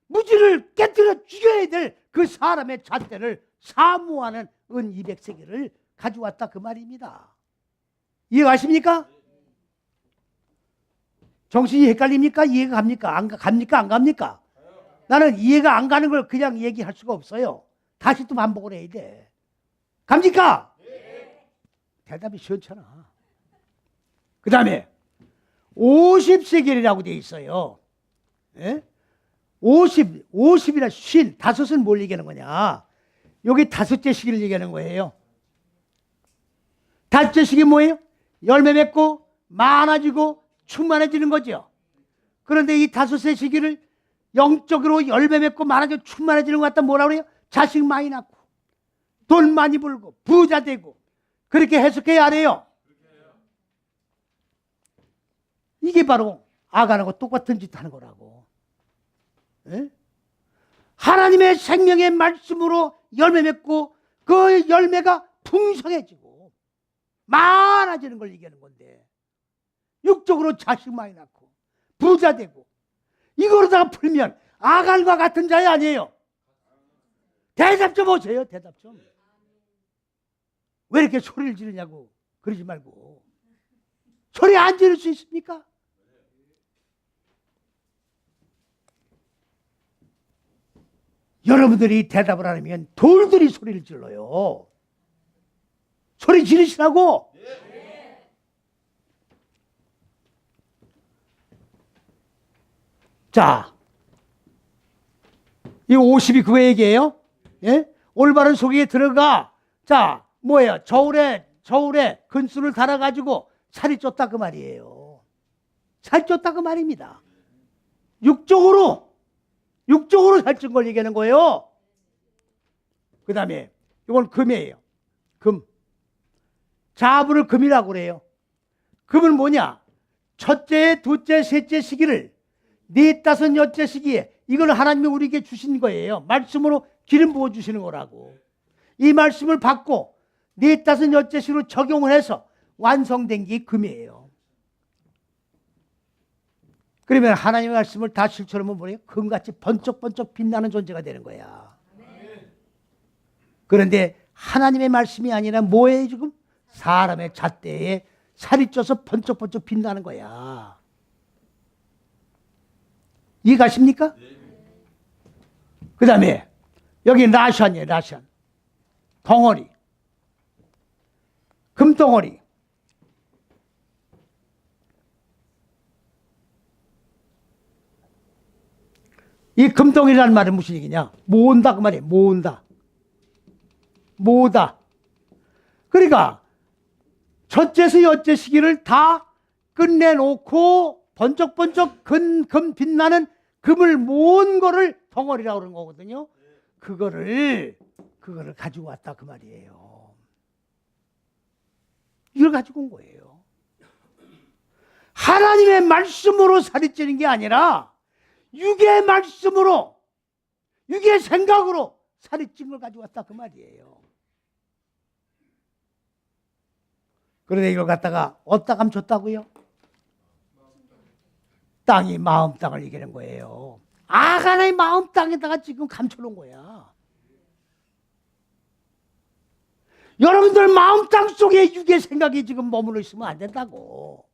무지를 깨뜨려 죽여야 될 그 사람의 잣대를 사모하는 은 200세겔을 가져왔다 그 말입니다. 이해 가십니까? 정신이 헷갈립니까? 이해가 갑니까? 안 갑니까? 나는 이해가 안 가는 걸 그냥 얘기할 수가 없어요. 다시 또 반복을 해야 돼. 갑니까? 대답이 시원찮아. 그 다음에 50세겔이라고 되어 있어요. 예? 50이나 50, 5은 뭘 얘기하는 거냐? 여기 5째 시기를 얘기하는 거예요. 5째 시기 뭐예요? 열매 맺고 많아지고 충만해지는 거죠. 그런데 이 5째 시기를 영적으로 열매 맺고 많아지고 충만해지는 것 같다 뭐라 그래요? 자식 많이 낳고 돈 많이 벌고 부자 되고 그렇게 해석해야 하래요. 이게 바로 아간하고 똑같은 짓 하는 거라고. 에? 하나님의 생명의 말씀으로 열매 맺고 그 열매가 풍성해지고 많아지는 걸 얘기하는 건데 육적으로 자식 많이 낳고 부자 되고 이거로다가 풀면 아간과 같은 자이 아니에요. 대답 좀 하세요. 대답 좀. 왜 이렇게 소리를 지르냐고 그러지 말고. 소리 안 지를 수 있습니까? 여러분들이 대답을 안 하면 돌들이 소리를 질러요. 소리 지르시라고. 자, 이 50이 그 얘기예요. 예? 올바른 속에 들어가. 자, 뭐예요? 저울에 근수를 달아가지고 살이 쪘다 그 말이에요. 살 쪘다 그 말입니다. 육적으로 살찐 걸 얘기하는 거예요. 그 다음에 이건 금이에요. 금. 자부를 금이라고 그래요. 금은 뭐냐? 첫째, 둘째, 셋째 시기를 넷, 다섯, 여째 시기에 이걸 하나님이 우리에게 주신 거예요. 말씀으로 기름 부어 주시는 거라고. 이 말씀을 받고 넷, 다섯, 여째 시기로 적용을 해서 완성된 게 금이에요. 그러면 하나님의 말씀을 다 실천하면 뭐예요? 금같이 번쩍번쩍 빛나는 존재가 되는 거야. 그런데 하나님의 말씀이 아니라 뭐예요 지금? 사람의 잣대에 살이 쪄서 번쩍번쩍 빛나는 거야. 이해가십니까? 그 다음에 여기 라샨이에요. 라샨. 덩어리. 금덩어리. 이 금덩이라는 말은 무슨 얘기냐? 모은다 그 말이에요. 모은다. 모으다. 그러니까 첫째에서 여째 시기를 다 끝내놓고 번쩍번쩍 금 빛나는 금을 모은 거를 덩어리라고 그러는 거거든요. 그거를 가지고 왔다 그 말이에요. 이걸 가지고 온 거예요. 하나님의 말씀으로 살이 찌는 게 아니라 육의 말씀으로, 육의 생각으로 살이 찐 걸 가지고 왔다 그 말이에요. 그런데 이걸 갖다가 어디다 감췄다고요? 땅이 마음 땅을 얘기하는 거예요. 아가나의 마음 땅에다가 지금 감춰놓은 거야. 여러분들 마음 땅 속에 육의 생각이 지금 머물러 있으면 안 된다고.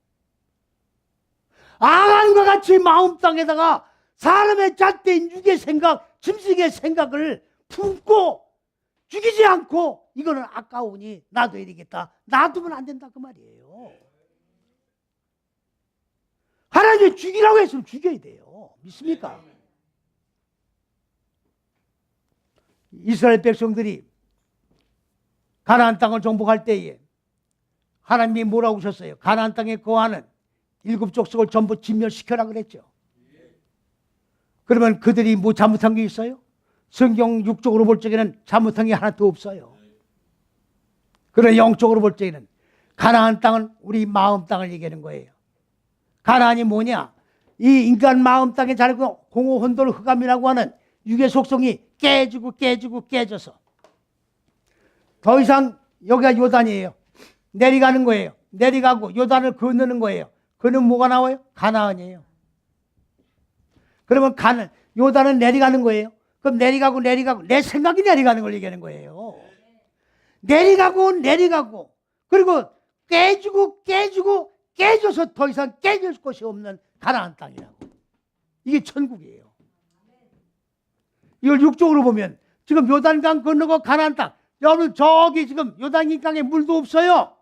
아간과 같이 마음 땅에다가 사람의 잣대인 육의 생각, 짐승의 생각을 품고 죽이지 않고 이거는 아까우니 놔둬야 되겠다. 놔두면 안 된다 그 말이에요. 하나님이 죽이라고 했으면 죽여야 돼요. 믿습니까? 이스라엘 백성들이 가나안 땅을 정복할 때에 하나님이 뭐라고 하셨어요? 가나안 땅에 거하는 7 족속을 전부 진멸시켜라 그랬죠. 그러면 그들이 뭐 잘못한 게 있어요? 성경 6쪽으로 볼 적에는 잘못한 게 하나도 없어요. 그러나 영적으로 볼 적에는 가나안 땅은 우리 마음 땅을 얘기하는 거예요. 가나안이 뭐냐? 이 인간 마음 땅에 자르고 공허 혼돈 흑암이라고 하는 육의 속성이 깨져서 더 이상 여기가 요단이에요. 내려가는 거예요. 내려가고 요단을 건너는 거예요. 그는 뭐가 나와요? 가나안이에요. 그러면 요단은 내려가는 거예요. 그럼 내려가고 내 생각이 내려가는 걸 얘기하는 거예요. 내려가고 그리고 깨져서 더 이상 깨질 곳이 없는 가나안 땅이라고. 이게 천국이에요. 이걸 육적으로 보면 지금 요단강 건너고 가나안 땅. 여러분 저기 지금 요단강에 물도 없어요.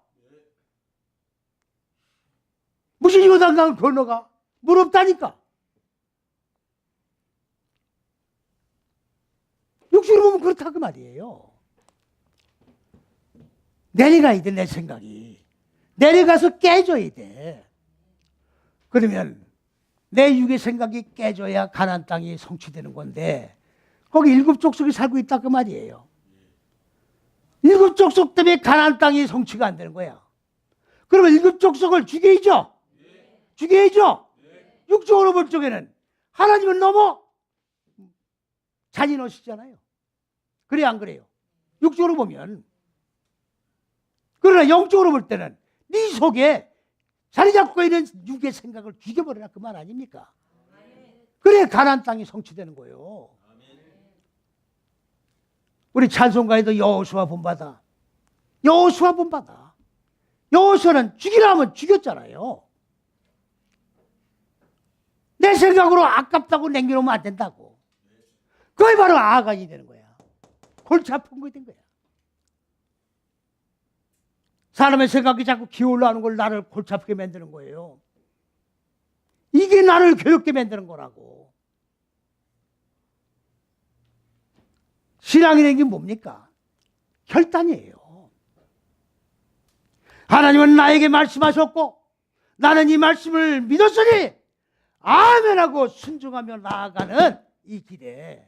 무슨 요단강을 건너가? 물 없다니까. 육적으로 보면 그렇다 그 말이에요. 내려가야 돼 내 생각이. 내려가서 깨져야 돼. 그러면 내 육의 생각이 깨져야 가나안 땅이 성취되는 건데 거기 7 족속이 살고 있다 그 말이에요. 7 족속 때문에 가나안 땅이 성취가 안 되는 거야. 그러면 7 족속을 죽여야죠. 육적으로 볼 적에는 하나님은 너무 잔인하시잖아요. 그래 안 그래요? 육적으로 보면. 그러나 영적으로 볼 때는 네 속에 자리 잡고 있는 육의 생각을 죽여버려라 그 말 아닙니까? 그래 가나안 땅이 성취되는 거예요. 우리 찬송가에도 여호수아 본받아. 여호수아는 죽이라 하면 죽였잖아요. 내 생각으로 아깝다고 남겨놓으면 안 된다고. 그게 바로 아간이 되는 거야. 골치 아픈 거 된 거야. 사람의 생각이 자꾸 기어올라오는 걸 나를 골치 아프게 만드는 거예요. 이게 나를 괴롭게 만드는 거라고. 신앙이라는 게 뭡니까? 결단이에요. 하나님은 나에게 말씀하셨고 나는 이 말씀을 믿었으니 아멘하고 순종하며 나아가는 이 길에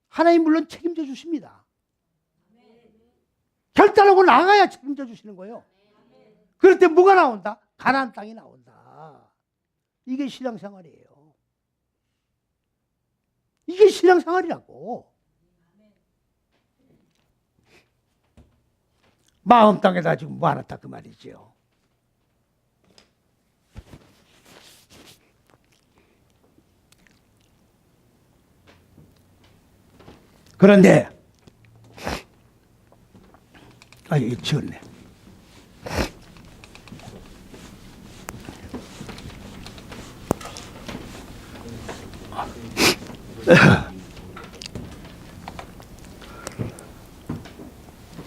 하나님 물론 책임져 주십니다. 결단하고 나가야 책임져 주시는 거예요. 그럴 때 뭐가 나온다? 가나안 땅이 나온다. 이게 신앙생활이에요. 이게 신앙생활이라고. 마음 땅에다 지금 모아놨다 그 말이죠. 그런데 이거 지웠네.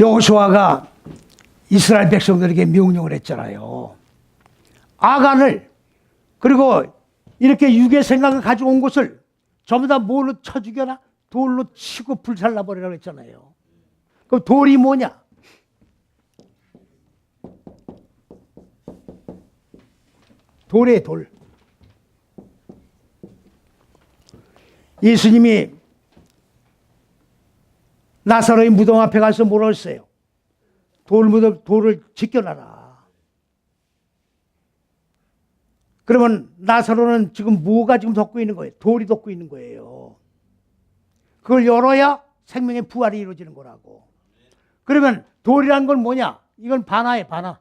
여호수아가 이스라엘 백성들에게 명령을 했잖아요. 아간을 그리고 이렇게 육의 생각을 가지고 온 것을 전부 다 뭘로 쳐 죽여라? 돌로 치고 불살라버리라고 했잖아요. 그럼 돌이 뭐냐? 돌이에요, 돌. 예수님이 나사로의 무덤 앞에 가서 뭐라고 했어요? 돌을 지켜놔라. 그러면 나사로는 지금 뭐가 지금 덮고 있는 거예요? 돌이 덮고 있는 거예요. 그걸 열어야 생명의 부활이 이루어지는 거라고. 그러면 돌이란 건 뭐냐? 이건 반화예요, 반화.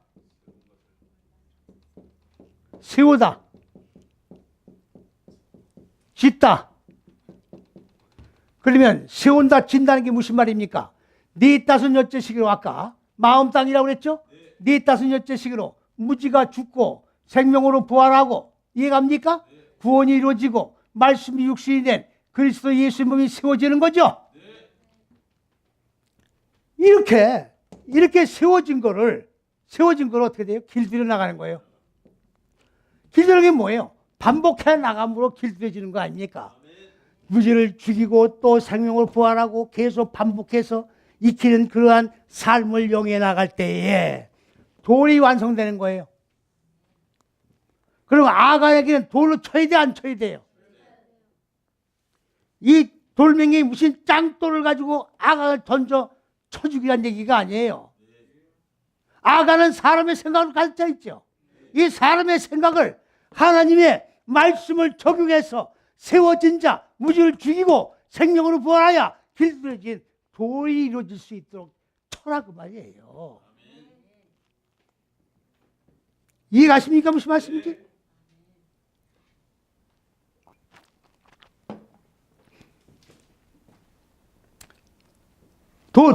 세우다, 짓다. 그러면 세운다, 짓다는 게 무슨 말입니까? 네 다섯 여째 시기로 아까 마음 땅이라고 그랬죠? 네 다섯 여째 시기로 무지가 죽고 생명으로 부활하고 이해갑니까? 구원이 이루어지고 말씀이 육신이 된 그리스도 예수의 몸이 세워지는 거죠. 이렇게 세워진 거를 어떻게 돼요? 길들여 나가는 거예요. 길들여는 게 뭐예요? 반복해 나감으로 길들여지는 거 아닙니까? 무지를 죽이고 또 생명을 부활하고 계속 반복해서 익히는 그러한 삶을 영해 나갈 때에 돌이 완성되는 거예요. 그럼 아가에게는 돌로 쳐야 돼, 안 쳐야 돼요? 이 돌멩이 무슨 짱돌을 가지고 아가를 던져 쳐주기란 얘기가 아니에요. 아가는 사람의 생각을 가르쳐 있죠. 이 사람의 생각을 하나님의 말씀을 적용해서 세워진 자, 무지를 죽이고 생명으로 부활하여 길들여진 돌이 이루어질 수 있도록 쳐라 그 말이에요. 이해가십니까? 무슨 말씀인지?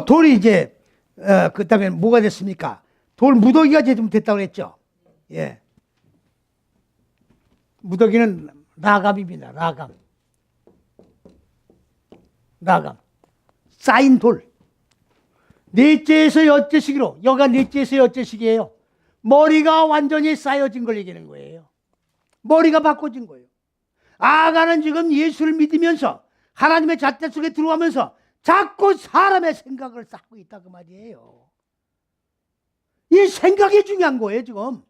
돌이 이제 그 다음에 뭐가 됐습니까? 돌 무더기가 이제 좀 됐다고 그랬죠. 예. 무더기는 라감입니다. 라감. 쌓인 돌. 넷째에서 여째시기로, 여가 넷째에서 여째시기예요. 머리가 완전히 쌓여진 걸 얘기하는 거예요. 머리가 바꿔진 거예요. 아가는 지금 예수를 믿으면서 하나님의 잣대 속에 들어가면서 자꾸 사람의 생각을 쌓고 있다 그 말이에요. 이 생각이 중요한 거예요 지금.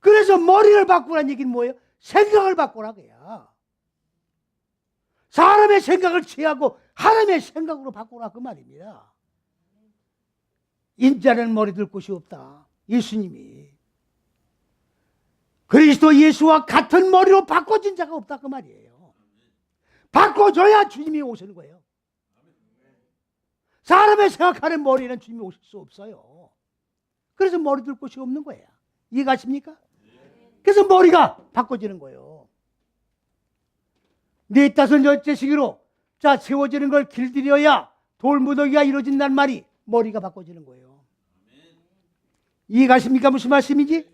그래서 머리를 바꾸라는 얘기는 뭐예요? 생각을 바꾸라 그야. 사람의 생각을 취하고 하나님의 생각으로 바꾸라 그 말입니다. 인자는 머리 들 곳이 없다. 예수님이 그리스도 예수와 같은 머리로 바꿔진 자가 없다 그 말이에요. 바꿔줘야 주님이 오시는 거예요. 사람의 생각하는 머리는 주님이 오실 수 없어요. 그래서 머리 들 곳이 없는 거예요. 이해가십니까? 그래서 머리가 바꿔지는 거예요. 네 다섯 여째 시기로 자 세워지는 걸 길들여야 돌무더기가 이루어진다는 말이 머리가 바꿔지는 거예요. 이해가십니까? 무슨 말씀인지?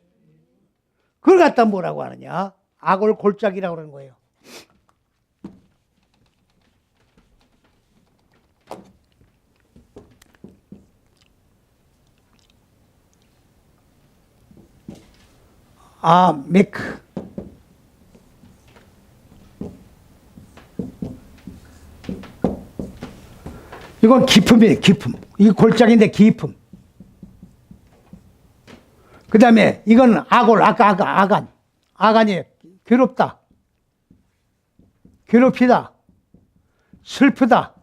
그걸 갖다 뭐라고 하느냐? 악을 골짜기라고 그러는 거예요. 메크. 이건 기품이에요, 기품. 이게 골짜기인데 기품. 그 다음에 이건 아간. 아간이 괴롭다. 괴롭히다. 슬프다.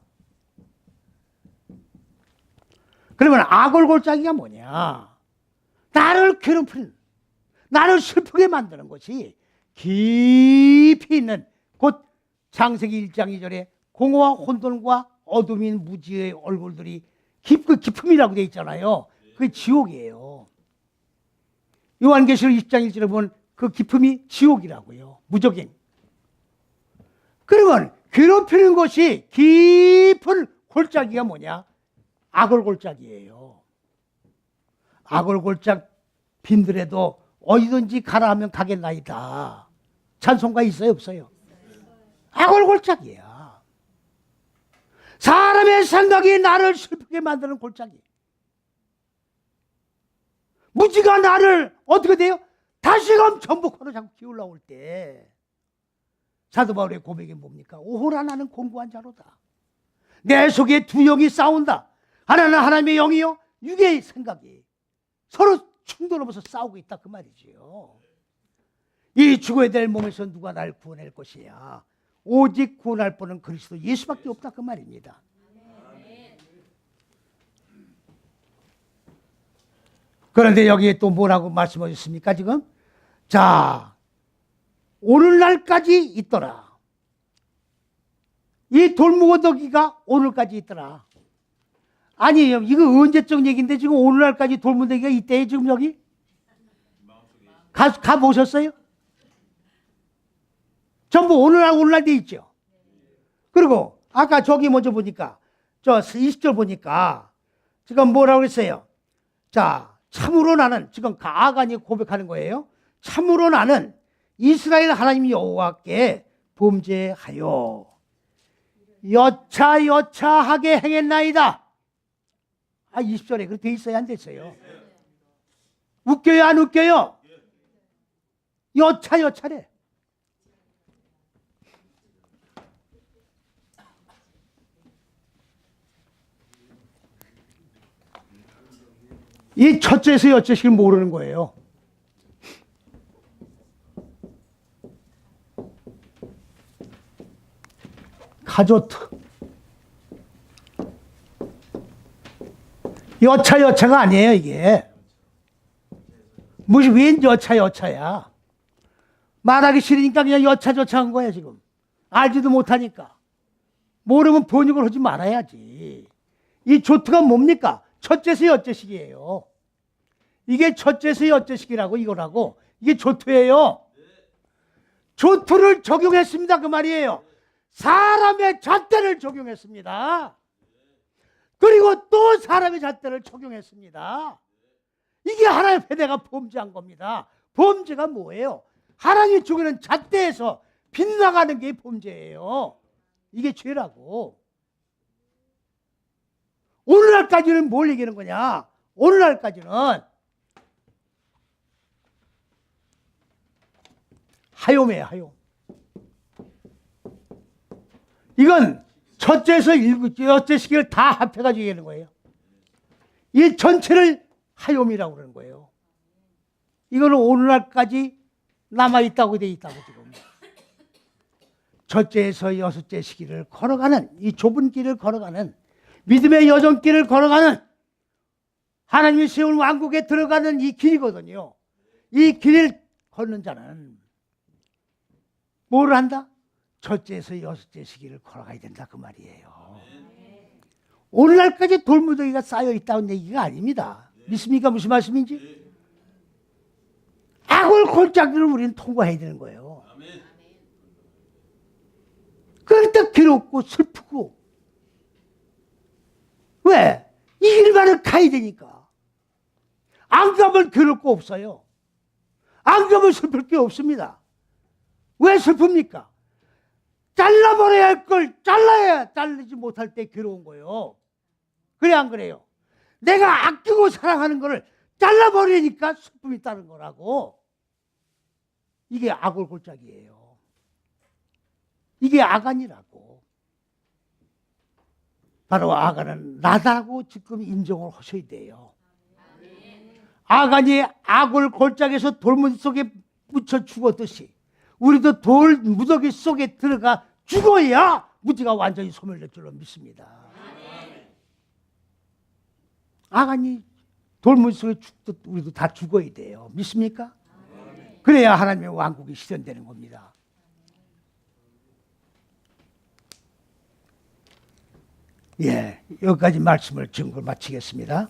그러면 악골골짜기가 뭐냐? 나를 괴롭히는, 나를 슬프게 만드는 것이 깊이 있는 곧 창세기 1장 2절에 공허와 혼돈과 어둠인 무지의 얼굴들이 기품이라고 되어 있잖아요. 그게 지옥이에요. 요한계시록 20장 1절에 보면 그 기품이 지옥이라고요. 무적행. 그러면 괴롭히는 것이 깊은 골짜기가 뭐냐? 악월골짜기예요. 악월골짝 빈들에도 어디든지 가라 하면 가겠나이다. 찬송가 있어요, 없어요? 악월골짜기야. 사람의 생각이 나를 슬프게 만드는 골짜기. 무지가 나를 어떻게 돼요? 다시금 전복하러 자꾸 기울러올 때 사도 바울의 고백이 뭡니까? 오호라 나는 공고한 자로다. 내 속에 두 영이 싸운다. 하나는 하나님의 영이요, 육의 생각이 서로 충돌하면서 싸우고 있다 그 말이지요. 이 죽어야 될 몸에서 누가 날 구원할 것이야? 오직 구원할 분은 그리스도 예수밖에 없다 그 말입니다. 그런데 여기에 또 뭐라고 말씀하셨습니까 지금? 자, 오늘날까지 있더라. 이 돌무더기가 오늘까지 있더라. 아니에요. 이거 언제적 얘기인데 지금 오늘날까지 돌무더기가 있대요. 지금 여기? 가보셨어요? 전부 오늘날 돼 있죠. 그리고 아까 저기 먼저 보니까 저 20절 보니까 지금 뭐라고 했어요? 자, 참으로 나는 지금 아간이 고백하는 거예요. 참으로 나는 이스라엘 하나님 여호와께 범죄하여 여차하게 행했나이다. 20절에 그렇게 돼 있어요? 안 됐어요? 웃겨요? 안 웃겨요? 여차래. 이 첫째에서 여째식을 모르는 거예요. 가조트. 여차가 아니에요, 이게. 무슨 웬 여차야. 말하기 싫으니까 그냥 여차한 거야, 지금. 알지도 못하니까. 모르면 번역을 하지 말아야지. 이 조트가 뭡니까? 첫째서 여째식이에요. 이게 첫째서 여째식이라고 이거라고. 이게 조트예요. 조트를 적용했습니다. 그 말이에요. 사람의 잣대를 적용했습니다. 그리고 또 사람의 잣대를 적용했습니다. 이게 하나님의 내가 범죄한 겁니다. 범죄가 뭐예요? 하나님이 주기는 잣대에서 빗나가는 게 범죄예요. 이게 죄라고. 오늘날까지는 뭘 얘기하는 거냐? 오늘날까지는 하요매예요, 하요. 이건 첫째에서 여째 시기를 다 합해가지고 얘기하는 거예요. 이 전체를 하요미라고 그러는 거예요. 이거는 오늘날까지 남아있다고 돼 있다고 지금. 첫째에서 여섯째 시기를 걸어가는 이 좁은 길을 걸어가는 믿음의 여정길을 걸어가는 하나님이 세운 왕국에 들어가는 이 길이거든요. 이 길을 걷는 자는 뭐를 한다? 첫째에서 여섯째 시기를 걸어가야 된다 그 말이에요. 오늘날까지 돌무더기가 쌓여 있다는 얘기가 아닙니다. 믿습니까? 무슨 말씀인지? 악을 골짜기를 우리는 통과해야 되는 거예요. 그럴 괴롭고 슬프고 왜? 이 길만을 가야 되니까. 안 가면 괴롭고 없어요. 안 가면 슬플 게 없습니다. 왜 슬픕니까? 잘라버려야 할 걸 자르지 못할 때 괴로운 거예요. 그래 안 그래요? 내가 아끼고 사랑하는 거를 잘라버리니까 슬픔이 따른 거라고. 이게 악골골짝이에요. 이게 아간이라고. 바로 아간은 나다고 지금 인정을 하셔야 돼요. 아간이 악골골짝에서 돌무지 속에 묻혀 죽었듯이 우리도 돌무더기 속에 들어가 죽어야 무지가 완전히 소멸될 줄로 믿습니다. 아간이 돌무지 속에 죽듯 우리도 다 죽어야 돼요. 믿습니까? 그래야 하나님의 왕국이 실현되는 겁니다. 예, 여기까지 말씀을 증거를 마치겠습니다.